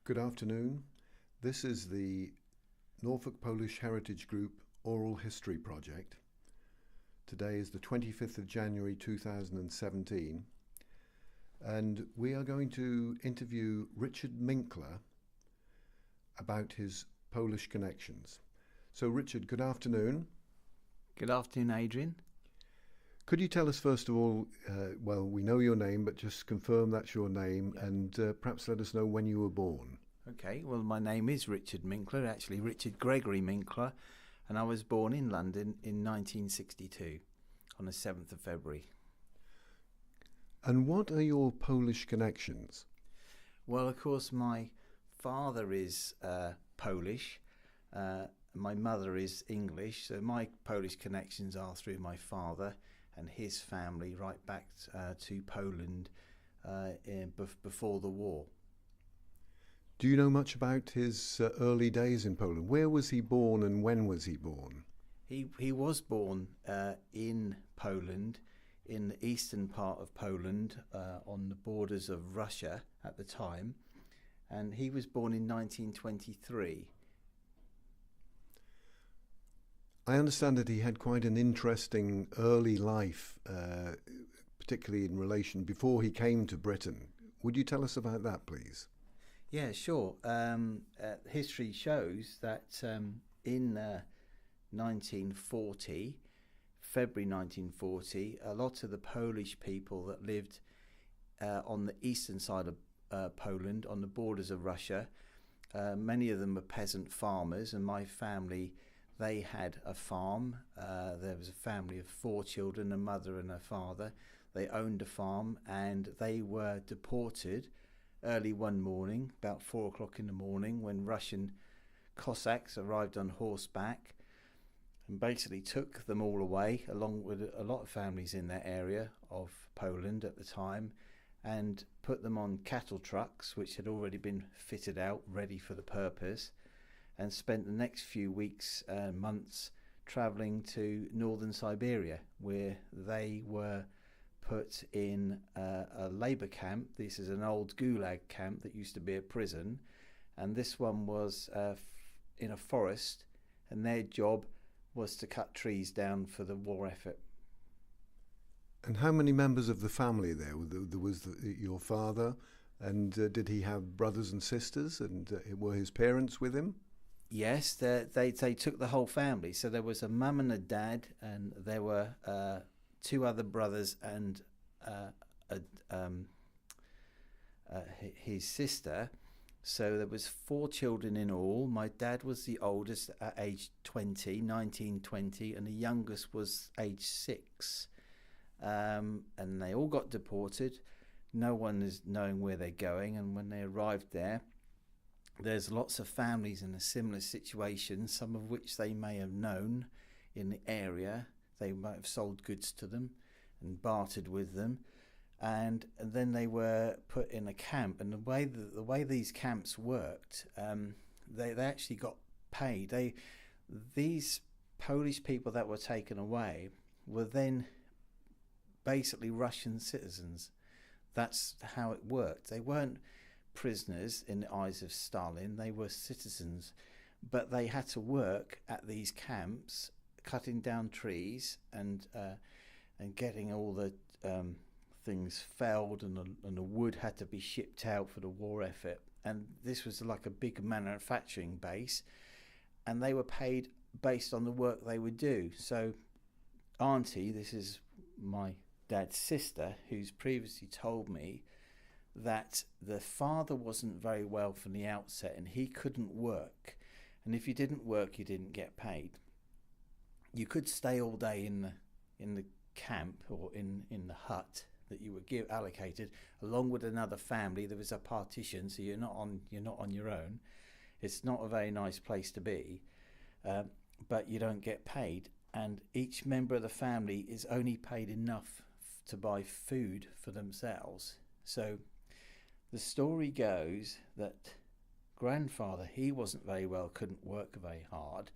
Good afternoon. This is the Norfolk Polish Heritage Group Oral History Project. Today is the 25th of January 2017, and we are going to interview Richard Minkler about his Polish connections. So Richard, good afternoon. Good afternoon, Adrian. Could you tell us first of all, we know your name, but just confirm that's your name, and perhaps let us know when you were born. Okay, well, my name is Richard Minkler, actually Richard Gregory Minkler, and I was born in London in 1962 on the 7th of February. And what are your Polish connections? Well, of course, my father is Polish, my mother is English, so my Polish connections are through my father and his family right back to Poland before the war. Do you know much about his early days in Poland? Where was he born and when was he born? He was born in Poland, in the eastern part of Poland, on the borders of Russia at the time, and he was born in 1923. I understand that he had quite an interesting early life, particularly in relation before he came to Britain. Would you tell us about that, please? Yeah, sure. History shows that in 1940, February 1940, a lot of the Polish people that lived on the eastern side of Poland, on the borders of Russia, many of them were peasant farmers, and my family, they had a farm. There was a family of 4 children, a mother and a father. They owned a farm, and they were deported early one morning, about 4 o'clock in the morning, when Russian Cossacks arrived on horseback and basically took them all away, along with a lot of families in that area of Poland at the time, and put them on cattle trucks, which had already been fitted out, ready for the purpose, and spent the next few weeks, months, travelling to northern Siberia, where they were put in a labour camp. This is an old gulag camp that used to be a prison, and this one was in a forest, and their job was to cut trees down for the war effort. And how many members of the family there? Was your father, and did he have brothers and sisters, and were his parents with him? Yes, they took the whole family. So there was a mum and a dad, and there were 2 other brothers and his sister. So there was 4 children in all. My dad was the oldest at age 1920, and the youngest was age 6. And they all got deported. No one is knowing where they're going, and when they arrived there, there's lots of families in a similar situation, some of which they may have known in the area. They might have sold goods to them and bartered with them, and then they were put in a camp. And the way these camps worked, they actually got paid. These Polish people that were taken away were then basically Russian citizens. That's how it worked. They weren't prisoners in the eyes of Stalin, they were citizens, but they had to work at these camps, cutting down trees and getting all the things felled, and the wood had to be shipped out for the war effort. And this was like a big manufacturing base, and they were paid based on the work they would do. So Auntie, this is my dad's sister, who's previously told me that the father wasn't very well from the outset, and he couldn't work, and if you didn't work you didn't get paid. You could stay all day in the camp or in the hut that you were allocated along with another family. There was a partition, so you're not on your own. It's not a very nice place to be, but you don't get paid, and each member of the family is only paid enough to buy food for themselves. So the story goes that grandfather, he wasn't very well, couldn't work very hard.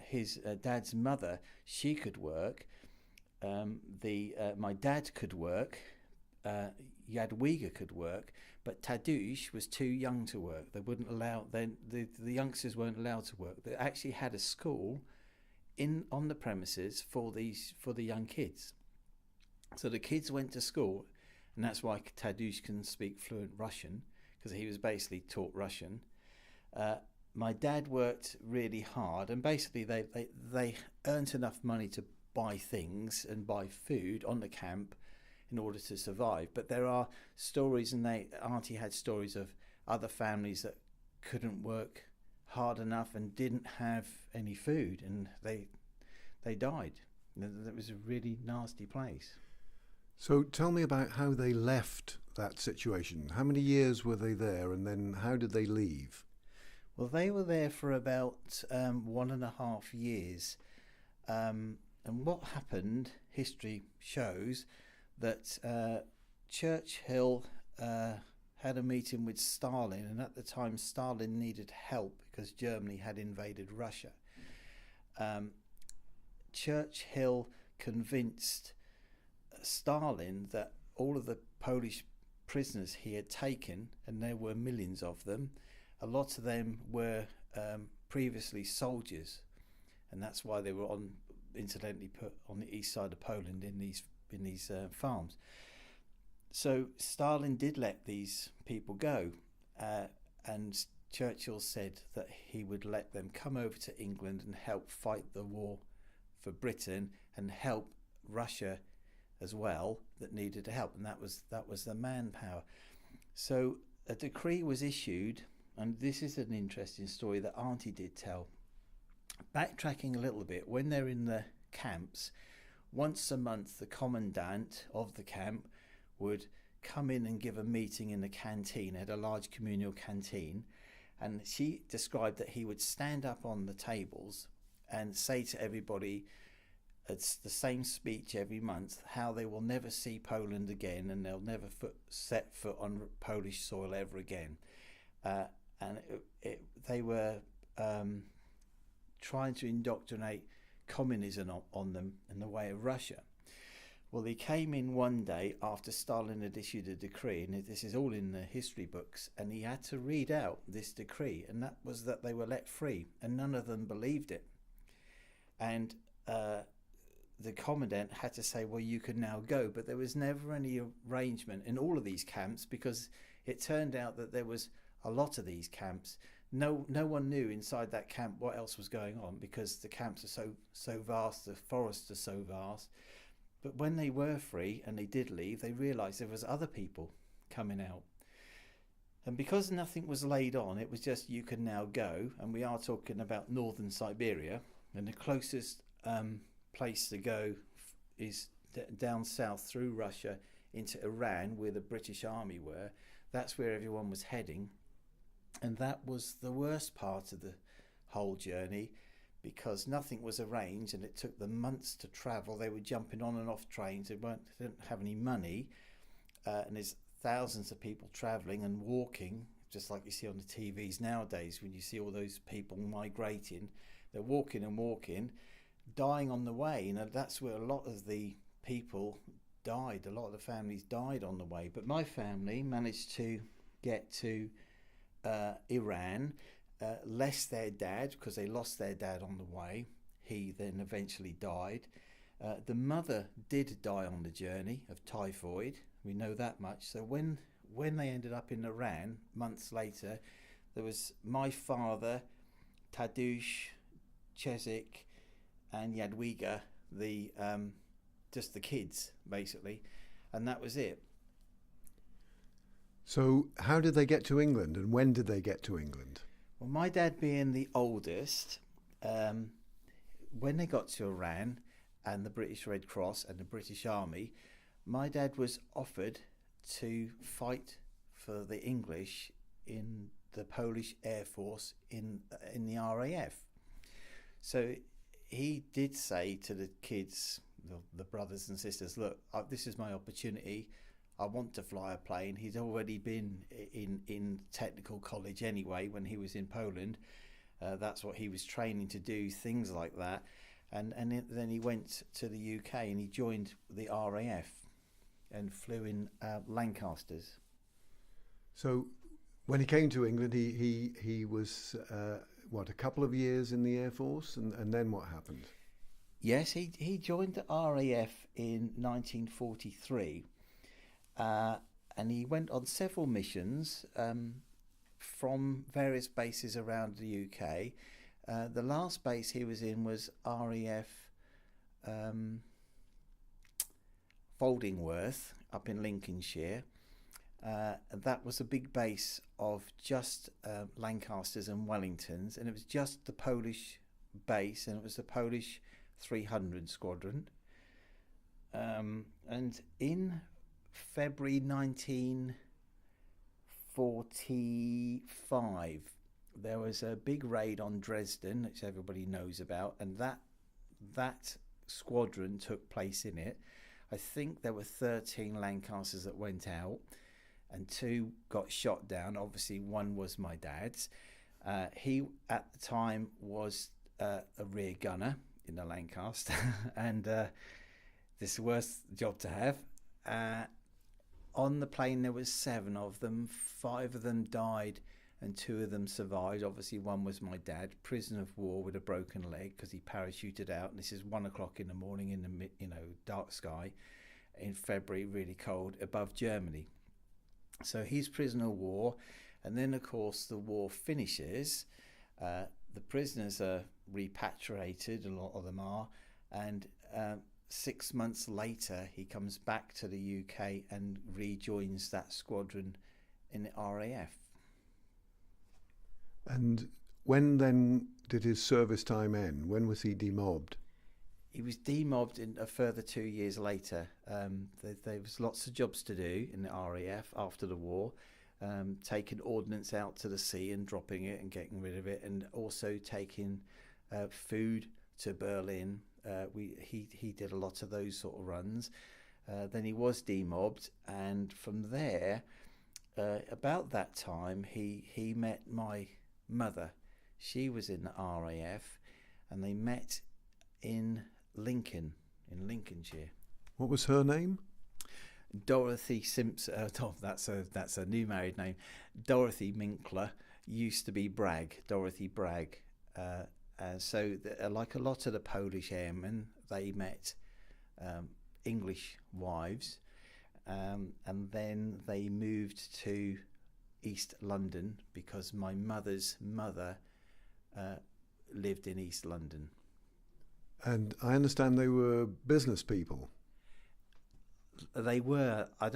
His dad's mother, she could work. My dad could work. Jadwiga could work, but Tadeusz was too young to work. They wouldn't allow. Then the youngsters weren't allowed to work. They actually had a school on the premises for the young kids. So the kids went to school, and that's why Tadeusz can speak fluent Russian, because he was basically taught Russian. My dad worked really hard, and basically they earned enough money to buy things and buy food on the camp in order to survive. But there are stories, and Auntie had stories of other families that couldn't work hard enough and didn't have any food, and they died. It was a really nasty place. So tell me about how they left that situation. How many years were they there, and then how did they leave? Well, they were there for about 1.5 years. And what happened, history shows that Churchill had a meeting with Stalin, and at the time Stalin needed help because Germany had invaded Russia. Churchill convinced Stalin that all of the Polish prisoners he had taken, and there were millions of them, a lot of them were previously soldiers, and that's why they were incidentally put on the east side of Poland in these farms. So Stalin did let these people go, and Churchill said that he would let them come over to England and help fight the war for Britain and help Russia as well that needed help, and that was the manpower. So a decree was issued, and this is an interesting story that Auntie did tell. Backtracking a little bit, when they're in the camps, once a month the commandant of the camp would come in and give a meeting in the canteen. They had a large communal canteen, and she described that he would stand up on the tables and say to everybody, it's the same speech every month, how they will never see Poland again and they'll never set foot on Polish soil ever again. And they were trying to indoctrinate communism on them in the way of Russia. Well, he came in one day after Stalin had issued a decree, and this is all in the history books, and he had to read out this decree, and that was that they were let free, and none of them believed it. And the commandant had to say, well, you can now go, but there was never any arrangement in all of these camps, because it turned out that there was a lot of these camps. No one knew inside that camp what else was going on, because the camps are so vast, the forests are so vast. But when they were free and they did leave, they realised there was other people coming out. And because nothing was laid on, it was just, you can now go. And we are talking about northern Siberia, and the closest place to go is down south through Russia into Iran, where the British army were. That's where everyone was heading. And that was the worst part of the whole journey, because nothing was arranged and it took them months to travel. They were jumping on and off trains. They didn't have any money. And there's thousands of people travelling and walking, just like you see on the TVs nowadays when you see all those people migrating. They're walking and walking, dying on the way. That's where a lot of the people died. A lot of the families died on the way. But my family managed to get to Iran, less their dad, because they lost their dad on the way. He then eventually died. The mother did die on the journey of typhoid. We know that much. So when they ended up in Iran months later, there was my father, Tadeusz, Czezik, and Jadwiga, just the kids basically, and that was it. So how did they get to England, and when did they get to England? Well, my dad being the oldest, when they got to Iran and the British Red Cross and the British Army, my dad was offered to fight for the English in the Polish Air Force in the RAF. So he did say to the kids, the brothers and sisters, look, this is my opportunity. I want to fly a plane. He'd already been in technical college anyway when he was in Poland. That's what he was training to do, things like that. And then he went to the UK and he joined the RAF. and flew in Lancasters. So when he came to England, he was, a couple of years in the Air Force, and then what happened? Yes, he joined the RAF in 1943, and he went on several missions from various bases around the UK. The last base he was in was RAF Foldingworth up in Lincolnshire. That was a big base of just Lancasters and Wellingtons, and it was just the Polish base, and it was the Polish 300 Squadron. And in February 1945, there was a big raid on Dresden, which everybody knows about, and that squadron took place in it. I think there were 13 Lancasters that went out, and 2 got shot down. Obviously, one was my dad's. He, at the time, was a rear gunner in the Lancaster, and this is the worst job to have. On the plane, there was 7 of them. 5 of them died, and 2 of them survived. Obviously, one was my dad, prisoner of war with a broken leg because he parachuted out. And this is 1 o'clock in the morning in the dark sky in February, really cold, above Germany. So he's prisoner of war, and then of course the war finishes. The prisoners are repatriated, a lot of them are, and 6 months later he comes back to the UK and rejoins that squadron in the RAF. And when then did his service time end? When was he demobbed? He was demobbed in a further 2 years later. There was lots of jobs to do in the RAF after the war, taking ordnance out to the sea and dropping it and getting rid of it, and also taking food to Berlin. He did a lot of those sort of runs. Then he was demobbed, and from there, about that time, he met my mother. She was in the RAF, and they met in Lincoln, in Lincolnshire. What was her name? Dorothy Simpson. That's a new married name. Dorothy Minkler, used to be Bragg. Dorothy Bragg. So like a lot of the Polish airmen, they met English wives, and then they moved to East London because my mother's mother lived in East London. And I understand they were business people. They were. I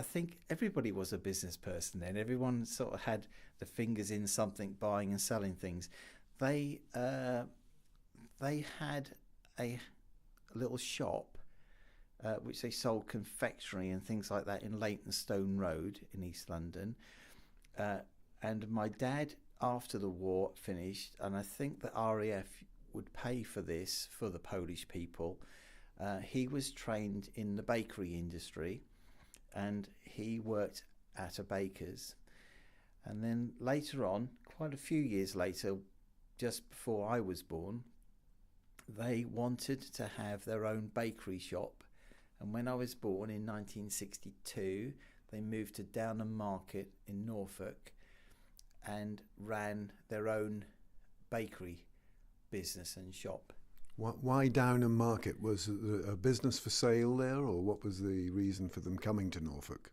think everybody was a business person then. Everyone sort of had the fingers in something, buying and selling things. They had a little shop which they sold confectionery and things like that in Leytonstone Road in East London. And my dad, after the war finished, and I think the RAF would pay for this for the Polish people, he was trained in the bakery industry, and he worked at a baker's. And then later on, quite a few years later, just before I was born, they wanted to have their own bakery shop. And when I was born in 1962, they moved to Downham Market in Norfolk and ran their own bakery business and shop. Why Downham Market? Was it a business for sale there, or what was the reason for them coming to Norfolk?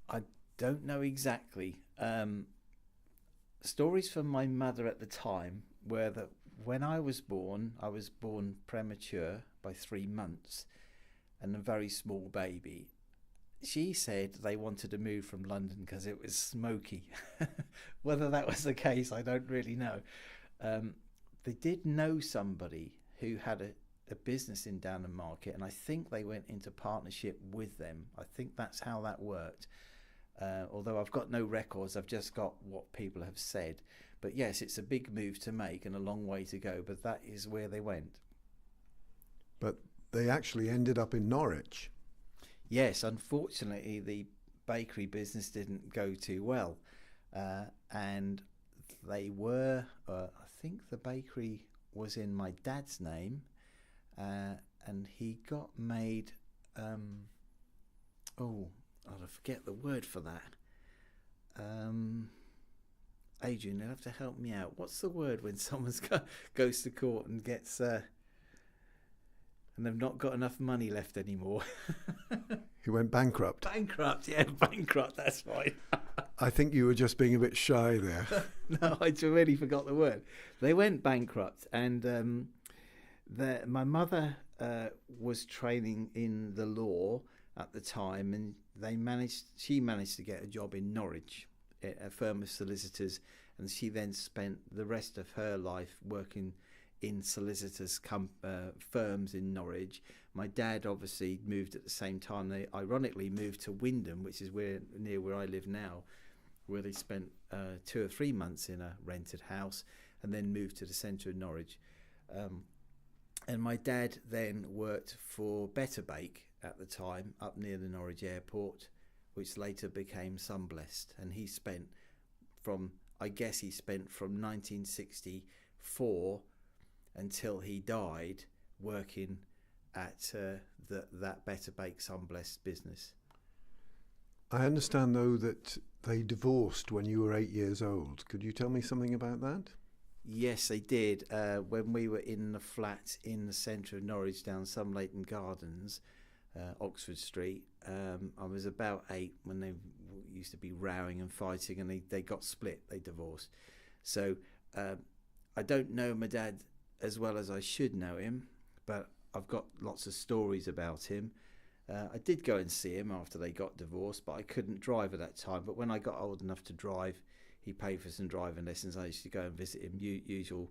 I don't know exactly. Stories from my mother at the time were that when I was born premature by 3 months and a very small baby. She said they wanted to move from London because it was smoky. Whether that was the case, I don't really know. They did know somebody who had a business in Downham Market, and I think they went into partnership with them. I think that's how that worked. Although I've got no records, I've just got what people have said. But yes, it's a big move to make and a long way to go, but that is where they went. But they actually ended up in Norwich. Yes, unfortunately, the bakery business didn't go too well. And they were, I think the bakery was in my dad's name, and he got made Oh, I forget the word for that. Adrian, you'll have to help me out. What's the word when someone goes to court and gets and they've not got enough money left anymore? He went bankrupt. Bankrupt, yeah, bankrupt. That's right. I think you were just being a bit shy there. No, I really forgot the word. They went bankrupt, and my mother was training in the law at the time, and she managed to get a job in Norwich, a firm of solicitors, and she then spent the rest of her life working in solicitors firms in Norwich. My dad obviously moved at the same time. They ironically moved to Wyndham, which is near where I live now, where they spent 2 or 3 months in a rented house and then moved to the centre of Norwich. And my dad then worked for Better Bake at the time, up near the Norwich airport, which later became Sunblest. And he spent from 1964 until he died working at that Better Bake Sunblest business. I understand, though, that they divorced when you were 8 years old. Could you tell me something about that? Yes, they did. When we were in the flat in the centre of Norwich down Sunleighton Gardens, Oxford Street, I was about 8 when they used to be rowing and fighting, and they got split. They divorced. So I don't know my dad as well as I should know him, but I've got lots of stories about him. I did go and see him after they got divorced, but I couldn't drive at that time. But when I got old enough to drive, he paid for some driving lessons. I used to go and visit him. Usual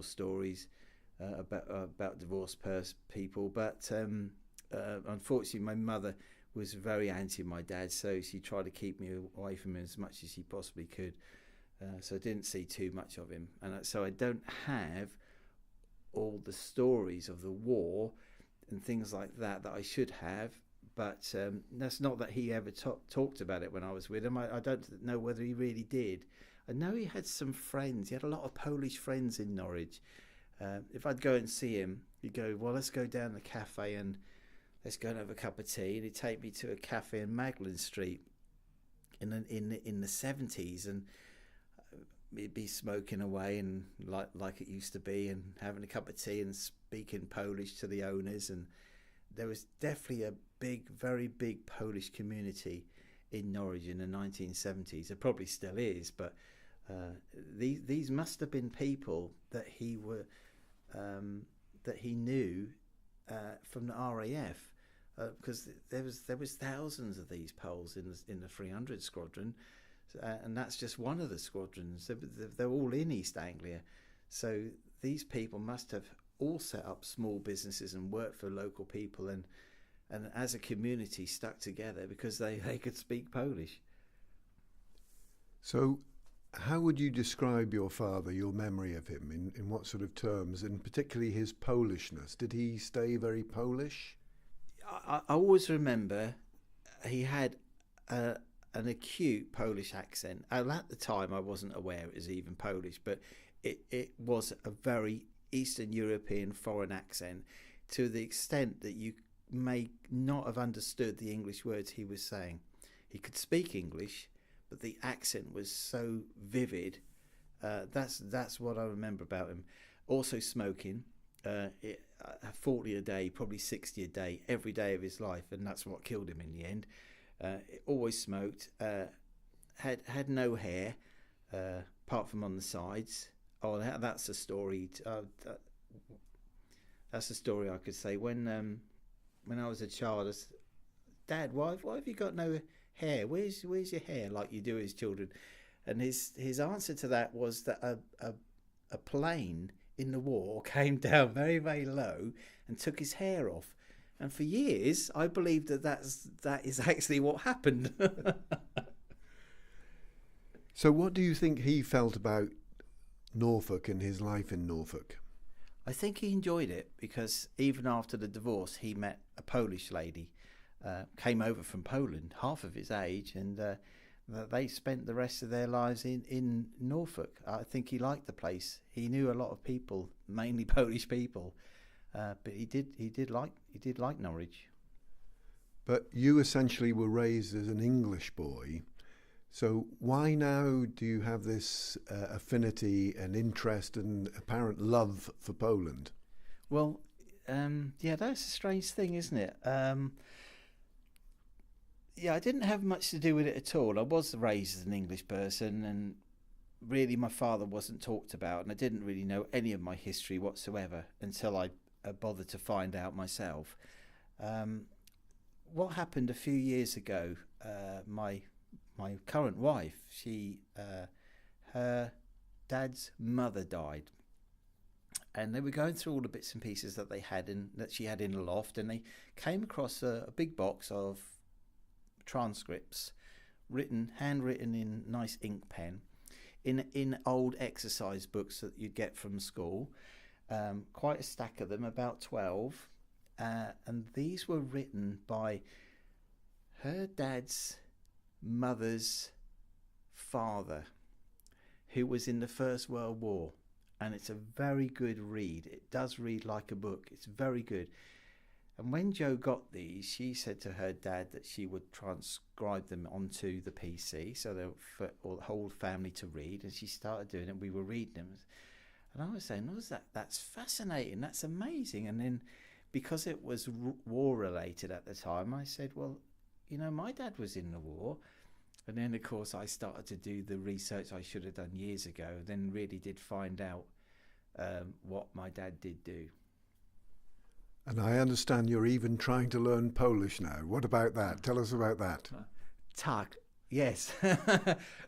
stories about divorced people. But unfortunately, my mother was very anti my dad, so she tried to keep me away from him as much as she possibly could. So I didn't see too much of him, and so I don't have all the stories of the war and things like that I should have. But that's not that he ever talked about it when I was with him. I don't know whether he really did. I know he had some friends. He had a lot of Polish friends in Norwich. If I'd go and see him, he'd go, well, let's go down the cafe and let's go and have a cup of tea. And he'd take me to a cafe in Magdalen Street in the 70s, and he'd be smoking away and like it used to be, and having a cup of tea and speaking Polish to the owners. And there was definitely a very big Polish community in Norwich in the 1970s. There probably still is, but these must have been people that he knew from the RAF, because there was thousands of these Poles in the 300 squadron, and that's just one of the squadrons. They're all in East Anglia, so these people must have all set up small businesses and worked for local people, and as a community stuck together because they could speak Polish. So how would you describe your father, your memory of him, in what sort of terms, and particularly his Polishness? Did he stay very Polish? I always remember he had an acute Polish accent. At the time I wasn't aware it was even Polish, but it was a very Eastern European foreign accent, to the extent that you may not have understood the English words he was saying. He could speak English, but the accent was so vivid. That's what I remember about him. Also smoking, 40 a day, probably 60 a day, every day of his life, and that's what killed him in the end. Always smoked, had no hair, apart from on the sides. Oh, that's a story. That's a story I could say. When I was a child, I said, Dad, why have you got no hair? Where's your hair, like you do as children? And his answer to that was that a plane in the war came down very, very low and took his hair off. And for years, I believed that is actually what happened. So what do you think he felt about Norfolk and his life in Norfolk? I think he enjoyed it, because even after the divorce, he met a Polish lady, came over from Poland, half of his age, and they spent the rest of their lives in Norfolk. I think he liked the place. He knew a lot of people, mainly Polish people, but he did like Norwich. But you essentially were raised as an English boy. So why now do you have this affinity and interest and apparent love for Poland? Well, yeah, that's a strange thing, isn't it? Yeah, I didn't have much to do with it at all. I was raised as an English person, and really my father wasn't talked about, and I didn't really know any of my history whatsoever until I bothered to find out myself. Um, what happened a few years ago, my current wife, her dad's mother died, and they were going through all the bits and pieces that she had in the loft, and they came across a big box of transcripts, handwritten in nice ink pen, in old exercise books that you'd get from school. Quite a stack of them, about 12, and these were written by her dad's mother's father, who was in the First World War. And it's a very good read. It does read like a book. It's very good. And when Jo got these, she said to her dad that she would transcribe them onto the PC so they were for all the whole family to read. And she started doing it. We were reading them. And I was saying, that's fascinating. That's amazing. And then because it was war related at the time, I said, well, my dad was in the war. And then, of course, I started to do the research I should have done years ago, then really did find out what my dad did do. And I understand you're even trying to learn Polish now. What about that? Tell us about that. Tak, yes.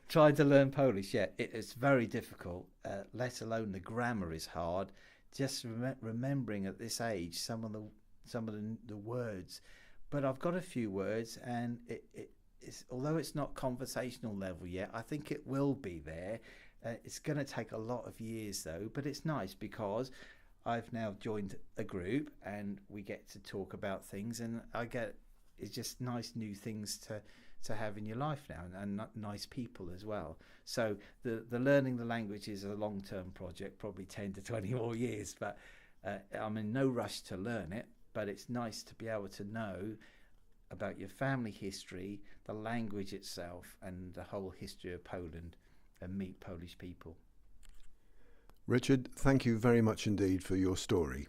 Trying to learn Polish, yeah. It's very difficult, let alone the grammar is hard. Just remembering at this age some of the words. But I've got a few words, and although it's not conversational level yet, I think it will be there. It's going to take a lot of years though, but it's nice because I've now joined a group and we get to talk about things, and it's just nice new things to have in your life now, and nice people as well. So the learning the language is a long-term project, probably 10 to 20 more years, but I'm in no rush to learn it, but it's nice to be able to know about your family history, the language itself, and the whole history of Poland, and meet Polish people. Richard, thank you very much indeed for your story.